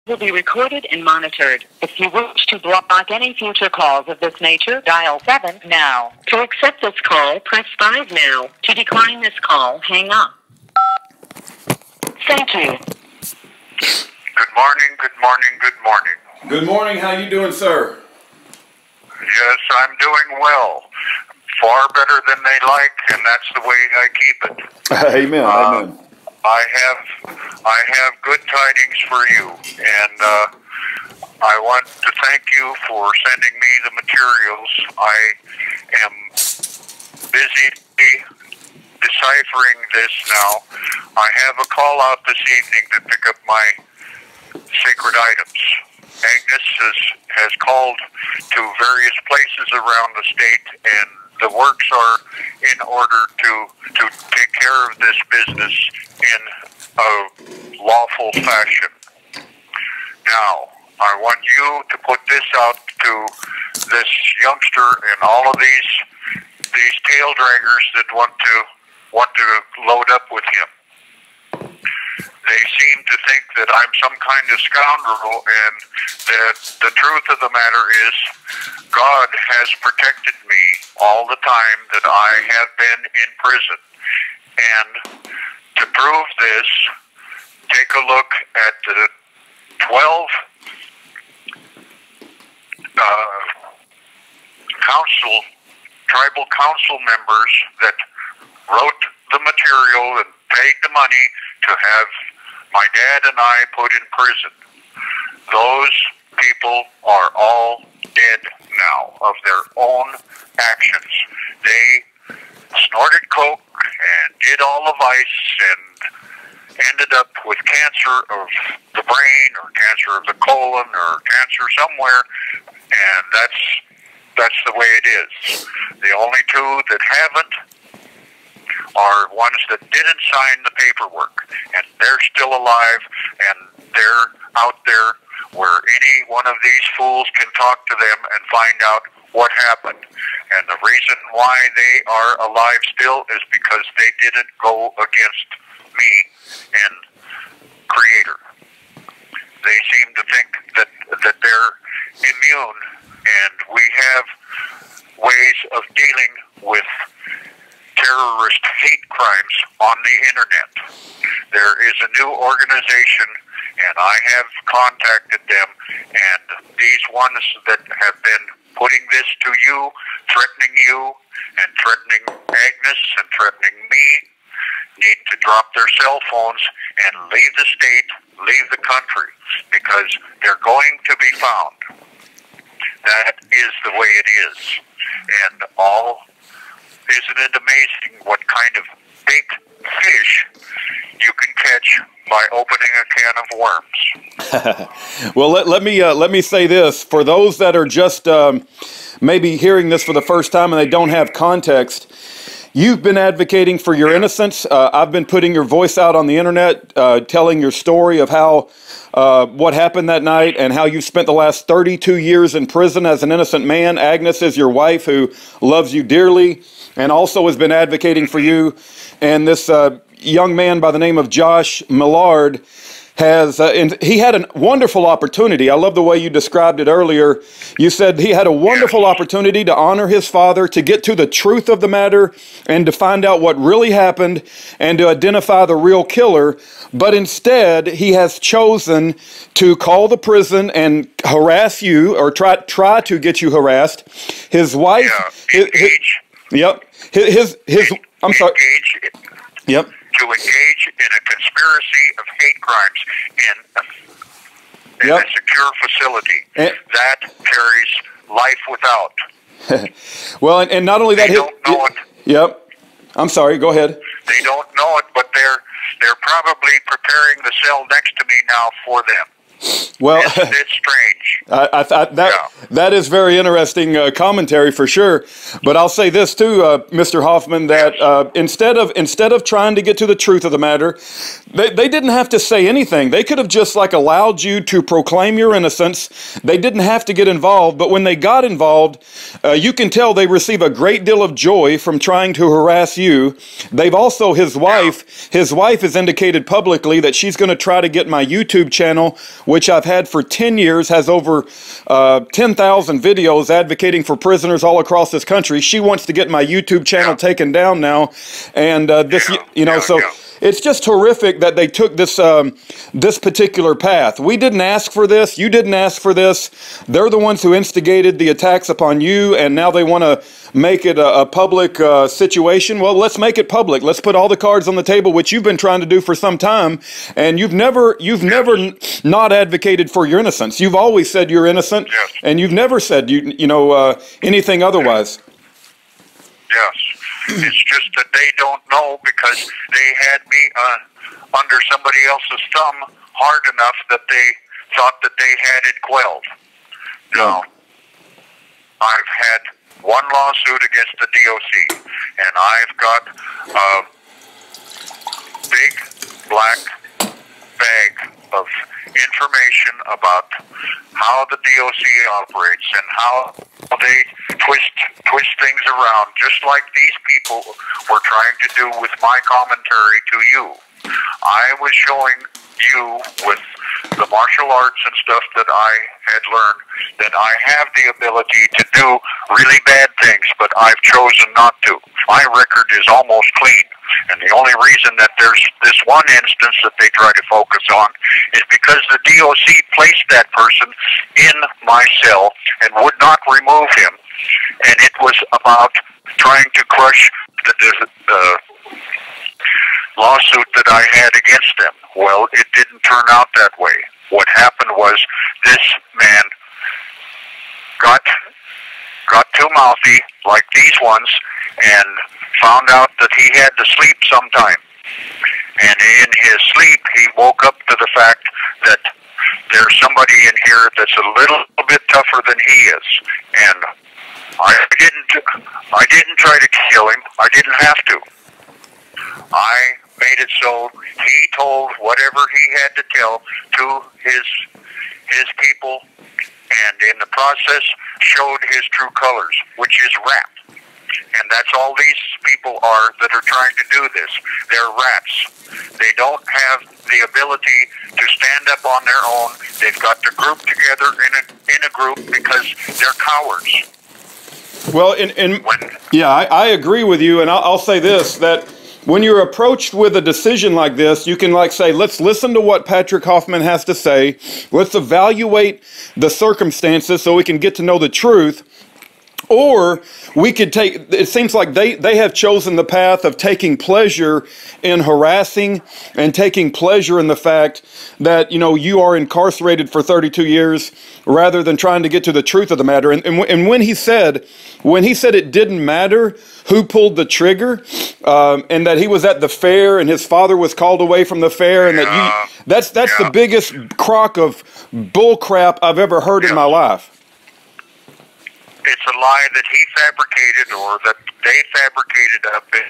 will be recorded and monitored. If you wish to block any future calls of this nature, dial 7 now. To accept this call, press 5 now. To decline this call, hang up. Thank you. Good morning, good morning, good morning. Good morning. How you doing, sir? Yes, I'm doing well. Far better than they like, and that's the way I keep it. Amen. Amen. I have good tidings for you, and I want to thank you for sending me the materials. I am busy deciphering this now. I have a call out this evening to pick up my sacred items. Agnes has called to various places around the state, and the works are in order to take care of this business in a lawful fashion. Now, I want you to put this out to this youngster and all of these tail draggers that want to load up with him. They seem to think that I'm some kind of scoundrel, and that the truth of the matter is God has protected me all the time that I have been in prison. And to prove this, take a look at the 12 tribal council members that wrote the material and paid the money to have my dad and I put in prison. Those people are all dead now of their own actions. They snorted coke and did all the vice and ended up with cancer of the brain or cancer of the colon or cancer somewhere, and that's the way it is. The only two that haven't are ones that didn't sign the paperwork, and they're still alive, and they're out there where any one of these fools can talk to them and find out what happened. And the reason why they are alive still is because they didn't go against me and Creator. They seem to think that they're immune, and we have ways of dealing with terrorist hate crimes on the internet. There is a new organization, and I have contacted them, and these ones that have been putting this to you, threatening you, and threatening Agnes, and threatening me, need to drop their cell phones and leave the state, leave the country, because they're going to be found. That is the way it is. And isn't it amazing what kind of big fish you can catch by opening a can of worms? Well, let me say this. For those that are just maybe hearing this for the first time and they don't have context, you've been advocating for your innocence. I've been putting your voice out on the internet, telling your story of how what happened that night and how you spent the last 32 years in prison as an innocent man. Agnes is your wife who loves you dearly and also has been advocating for you. And this young man by the name of Josh Millard has, and he had a wonderful opportunity. I love the way you described it earlier. You said he had a wonderful opportunity to honor his father, to get to the truth of the matter, and to find out what really happened, and to identify the real killer. But instead, he has chosen to call the prison and harass you, or try to get you harassed. His wife, I'm sorry. Yep. To engage in a conspiracy of hate crimes in a secure facility. That carries life without. Well, and not only that, they don't know it. Yep. I'm sorry. Go ahead. They don't know it, but they're probably preparing the cell next to me now for them. Well, it's strange. That is very interesting commentary for sure. But I'll say this too, Mr. Hoffman, that instead of trying to get to the truth of the matter, they didn't have to say anything. They could have just allowed you to proclaim your innocence. They didn't have to get involved. But when they got involved, you can tell they receive a great deal of joy from trying to harass you. They've also, his wife has indicated publicly that she's going to try to get my YouTube channel, which I've had for 10 years, has over 10,000 videos advocating for prisoners all across this country. She wants to get my YouTube channel taken down now. And it's just horrific that they took this this particular path. We didn't ask for this. You didn't ask for this. They're the ones who instigated the attacks upon you, and now they want to make it a public situation. Well, let's make it public. Let's put all the cards on the table, which you've been trying to do for some time, and you've never not advocated for your innocence. You've always said you're innocent, and you've never said anything otherwise. Yes. It's just that they don't know because they had me under somebody else's thumb hard enough that they thought that they had it quelled. Now, I've had one lawsuit against the DOC, and I've got a big black bag of information about how the DOC operates and how they twist things around, just like these people were trying to do with my commentary to you. I was showing you with the martial arts and stuff that I had learned that I have the ability to do really bad things, but I've chosen not to. My record is almost clean, and the only reason that there's this one instance that they try to focus on is because the DOC placed that person in my cell and would not remove him, and it was about trying to crush the lawsuit that I had against them. Well, it didn't turn out that way. What happened was this man got too mouthy, like these ones, and found out that he had to sleep sometime. And in his sleep, he woke up to the fact that there's somebody in here that's a little bit tougher than he is. And I didn't try to kill him. I didn't have to. I made it so he told whatever he had to tell to his people, and in the process showed his true colors, which is rap. And that's all these people are that are trying to do this. They're rats. They don't have the ability to stand up on their own. They've got to group together in a group because they're cowards. Well, I agree with you, and I'll say this, that when you're approached with a decision like this, you can say, let's listen to what Patrick Hoffman has to say. Let's evaluate the circumstances so we can get to know the truth. Or we could it seems like they have chosen the path of taking pleasure in harassing and taking pleasure in the fact that, you are incarcerated for 32 years rather than trying to get to the truth of the matter. And when he said it didn't matter who pulled the trigger, and that he was at the fair and his father was called away from the fair, and that's the biggest crock of bull crap I've ever heard in my life. It's a lie that he fabricated, or that they fabricated up in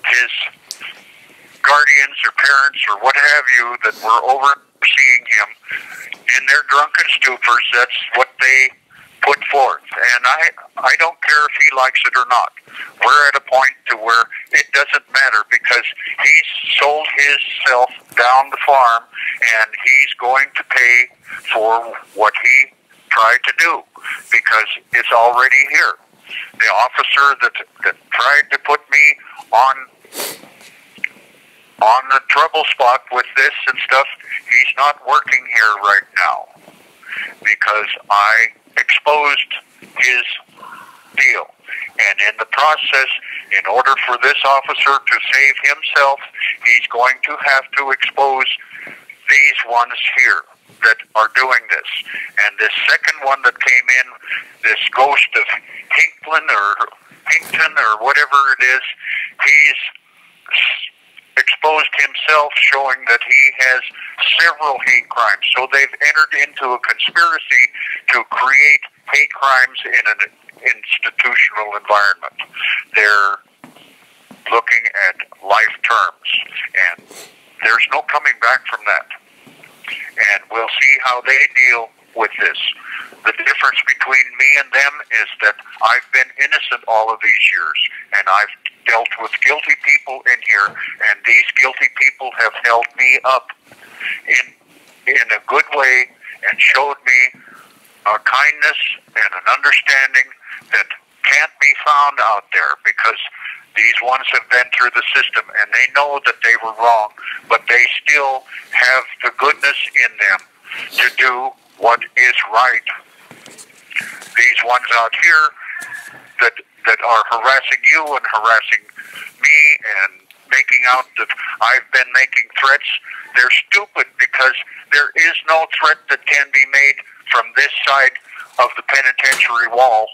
his guardians or parents or what have you that were overseeing him in their drunken stupors. That's what they put forth. And I don't care if he likes it or not. We're at a point to where it doesn't matter because he's sold himself down the farm, and he's going to pay for what he tried to do, because it's already here. The officer that tried to put me on the trouble spot with this and stuff, he's not working here right now because I exposed his deal. And in the process, in order for this officer to save himself, he's going to have to expose these ones here that are doing this. And this second one that came in, this ghost of Hinkton or whatever it is, he's exposed himself, showing that he has several hate crimes. So they've entered into a conspiracy to create hate crimes in an institutional environment. They're looking at life terms, and there's no coming back from that. And we'll see how they deal with this. The difference between me and them is that I've been innocent all of these years, and I've dealt with guilty people in here, and these guilty people have held me up in in a good way and showed me a kindness and an understanding that can't be found out there, because these ones have been through the system and they know that they were wrong, but they still have the goodness in them to do what is right. These ones out here that are harassing you and harassing me and making out that I've been making threats, they're stupid, because there is no threat that can be made from this side of the penitentiary wall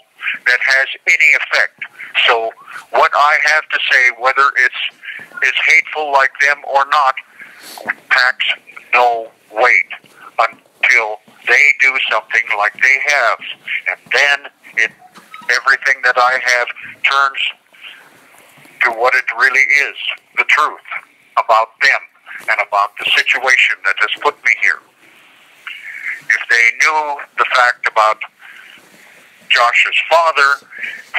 that has any effect. So what I have to say, whether it's hateful like them or not, packs no weight until they do something like they have. And then everything that I have turns to what it really is, the truth about them and about the situation that has put me here. If they knew the fact about Josh's father,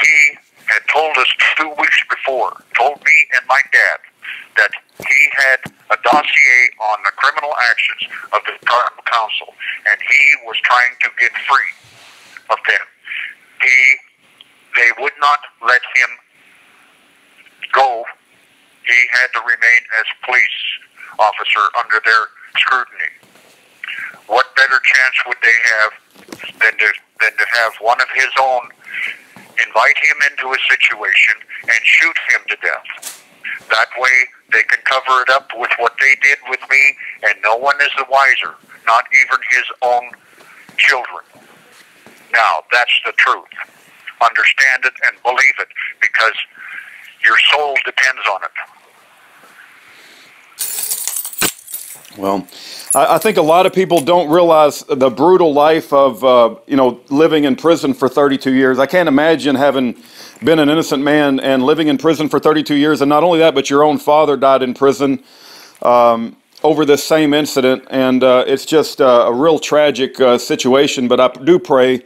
he had told us 2 weeks before, told me and my dad, that he had a dossier on the criminal actions of the tribal council, and he was trying to get free of them. They would not let him go. He had to remain as police officer under their scrutiny. What better chance would they have than to have one of his own invite him into a situation and shoot him to death? That way they can cover it up with what they did with me, and no one is the wiser, not even his own children. Now, that's the truth. Understand it and believe it, because your soul depends on it. Well, I think a lot of people don't realize the brutal life of, living in prison for 32 years. I can't imagine having been an innocent man and living in prison for 32 years. And not only that, but your own father died in prison over this same incident. And it's just a real tragic situation. But I do pray,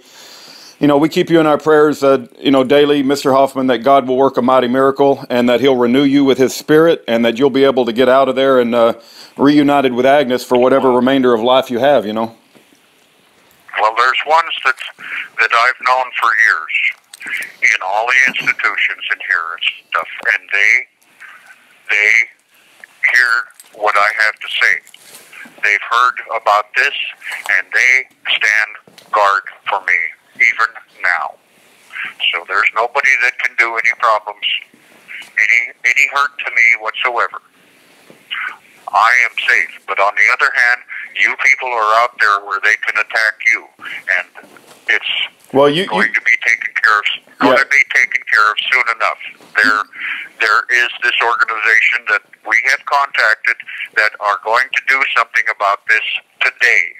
we keep you in our prayers, daily, Mr. Hoffman, that God will work a mighty miracle and that he'll renew you with his spirit and that you'll be able to get out of there and reunited with Agnes for whatever remainder of life you have, Well, there's ones that I've known for years in all the institutions in here and stuff, and they hear what I have to say. They've heard about this, and they stand guard for me even now. So there's nobody that can do any problems, any hurt to me whatsoever. I am safe, but on the other hand, you people are out there where they can attack you, and it's going to be taken care of. Going to be taken care of soon enough. There is this organization that we have contacted that are going to do something about this today.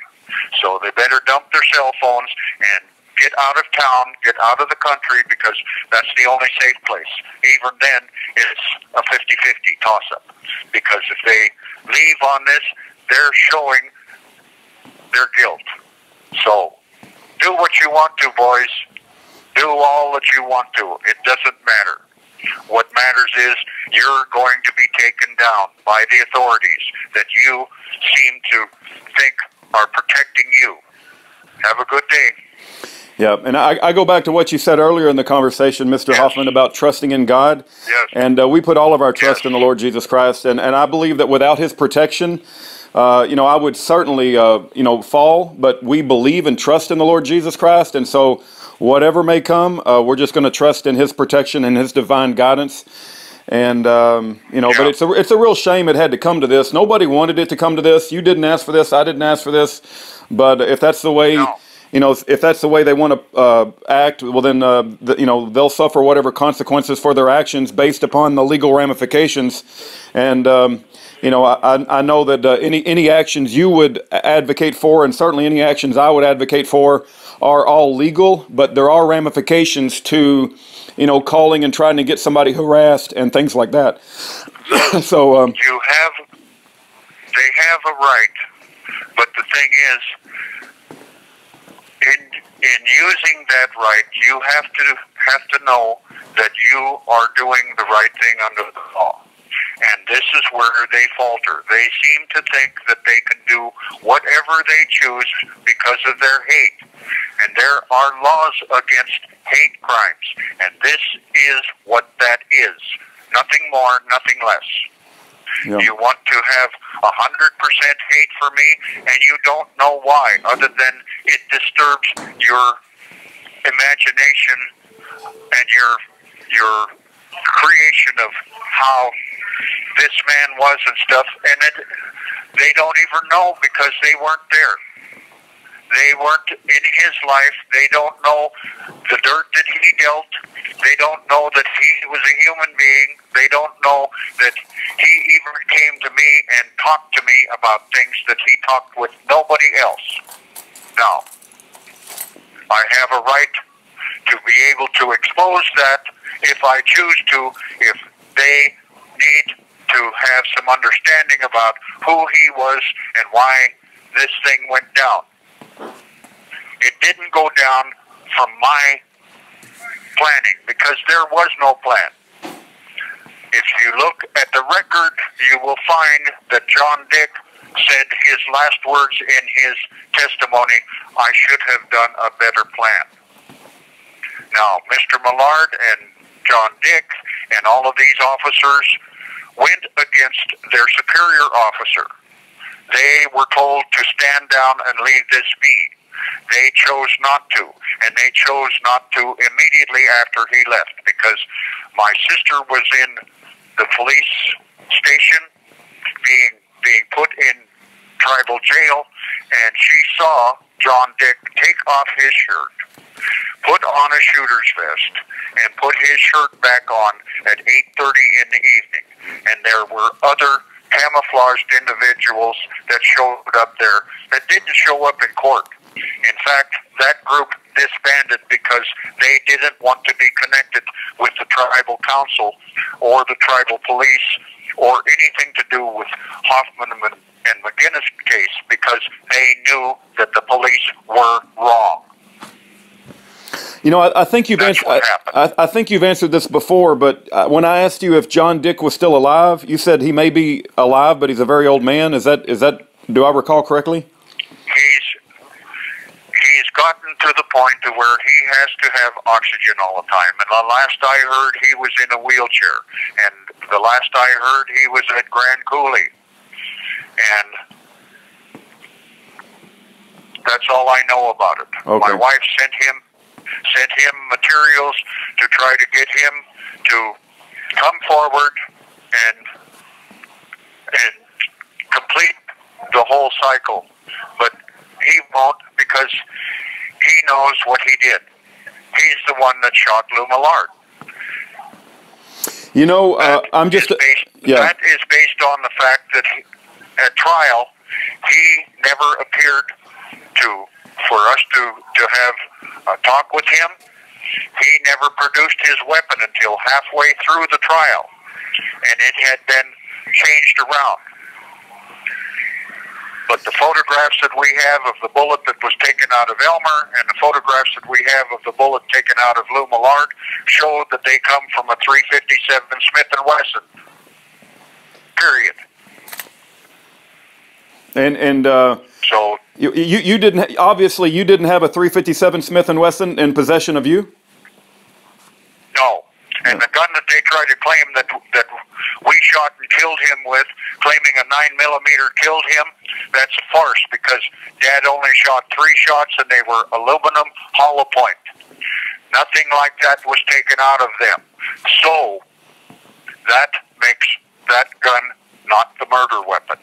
So they better dump their cell phones and get out of town, get out of the country, because that's the only safe place. Even then, it's a 50-50 toss-up. Because if they leave on this, they're showing their guilt. So, do what you want to, boys. Do all that you want to. It doesn't matter. What matters is you're going to be taken down by the authorities that you seem to think are protecting you. Have a good day. Yeah, and I go back to what you said earlier in the conversation, Mr. Hoffman, about trusting in God. Yes. And we put all of our trust in the Lord Jesus Christ. And I believe that without his protection, I would certainly, fall. But we believe and trust in the Lord Jesus Christ. And so whatever may come, we're just going to trust in his protection and his divine guidance. And, but it's a real shame it had to come to this. Nobody wanted it to come to this. You didn't ask for this. I didn't ask for this. But if that's the way... No. If that's the way they want to act, well, then, they'll suffer whatever consequences for their actions based upon the legal ramifications. And, I know that any actions you would advocate for, and certainly any actions I would advocate for, are all legal, but there are ramifications to, calling and trying to get somebody harassed and things like that. So they have a right, but the thing is, in using that right, you have to know that you are doing the right thing under the law. And this is where they falter. They seem to think that they can do whatever they choose because of their hate. And there are laws against hate crimes. And this is what that is. Nothing more, nothing less. Yeah. You want to have 100% hate for me, and you don't know why, other than it disturbs your imagination and your creation of how this man was and stuff, and they don't even know because they weren't there. They weren't in his life. They don't know the dirt that he dealt. They don't know that he was a human being. They don't know that he even came to me and talked to me about things that he talked with nobody else. Now, I have a right to be able to expose that if I choose to, if they need to have some understanding about who he was and why this thing went down. It didn't go down from my planning because there was no plan. If you look at the record, you will find that John Dick said his last words in his testimony, "I should have done a better plan." Now, Mr. Millard and John Dick and all of these officers went against their superior officer. They were told to stand down and leave this be. They chose not to, and they chose not to immediately after he left, because my sister was in the police station being put in tribal jail, and she saw John Dick take off his shirt, put on a shooter's vest, and put his shirt back on at 8:30 in the evening. And there were other camouflaged individuals that showed up there that didn't show up in court. In fact, that group disbanded because they didn't want to be connected with the tribal council or the tribal police or anything to do with Hoffman and McGinnis case, because they knew that the police were wrong. You know, I think you've answered. I think you've answered this before, but when I asked you if John Dick was still alive, you said he may be alive, but he's a very old man. Is that? Do I recall correctly? He's gotten to the point to where he has to have oxygen all the time. And the last I heard, he was in a wheelchair. And the last I heard, he was at Grand Coulee. And that's all I know about it. Okay. My wife sent him materials to try to get him to come forward and complete the whole cycle. But he won't, because he knows what he did. He's the one that shot Lou Millard. You know, I'm just... That is based on the fact that at trial, he never appeared for us to have a talk with him. He never produced his weapon until halfway through the trial, and it had been changed around. But the photographs that we have of the bullet that was taken out of Elmer and the photographs that we have of the bullet taken out of Lou Millard show that they come from a .357 Smith & Wesson. Period. And so you didn't, obviously you didn't have a .357 Smith & Wesson in possession of you? No. And the gun that they tried to claim that we shot and killed him with, claiming a 9mm killed him, that's a farce, because Dad only shot 3 shots and they were aluminum hollow point. Nothing like that was taken out of them. So that makes that gun not the murder weapon.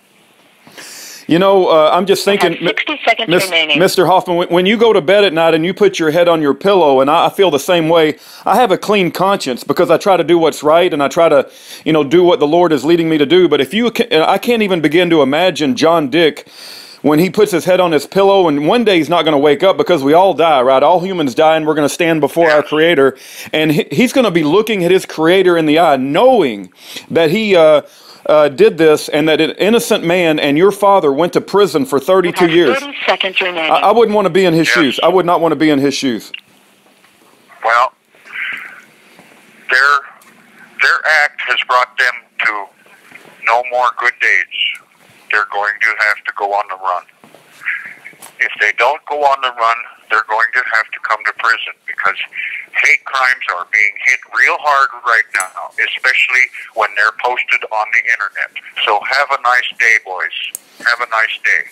You know, I'm just thinking, 60 seconds remaining. Mr. Hoffman, when you go to bed at night and you put your head on your pillow, and I feel the same way, I have a clean conscience because I try to do what's right and I try to, you know, do what the Lord is leading me to do. But I can't even begin to imagine John Dick when he puts his head on his pillow, and one day he's not going to wake up, because we all die, right? All humans die, and we're going to stand before our Creator, and he's going to be looking at his Creator in the eye, knowing that he did this, and that an innocent man and your father went to prison for 32 years. 30 seconds remaining. I wouldn't want to be in his shoes. I would not want to be in his shoes. Well, their act has brought them to no more good days. They're going to have to go on the run. If they don't go on the run, they're going to have to come to prison, because hate crimes are being hit real hard right now, especially when they're posted on the internet. So have a nice day, boys. Have a nice day.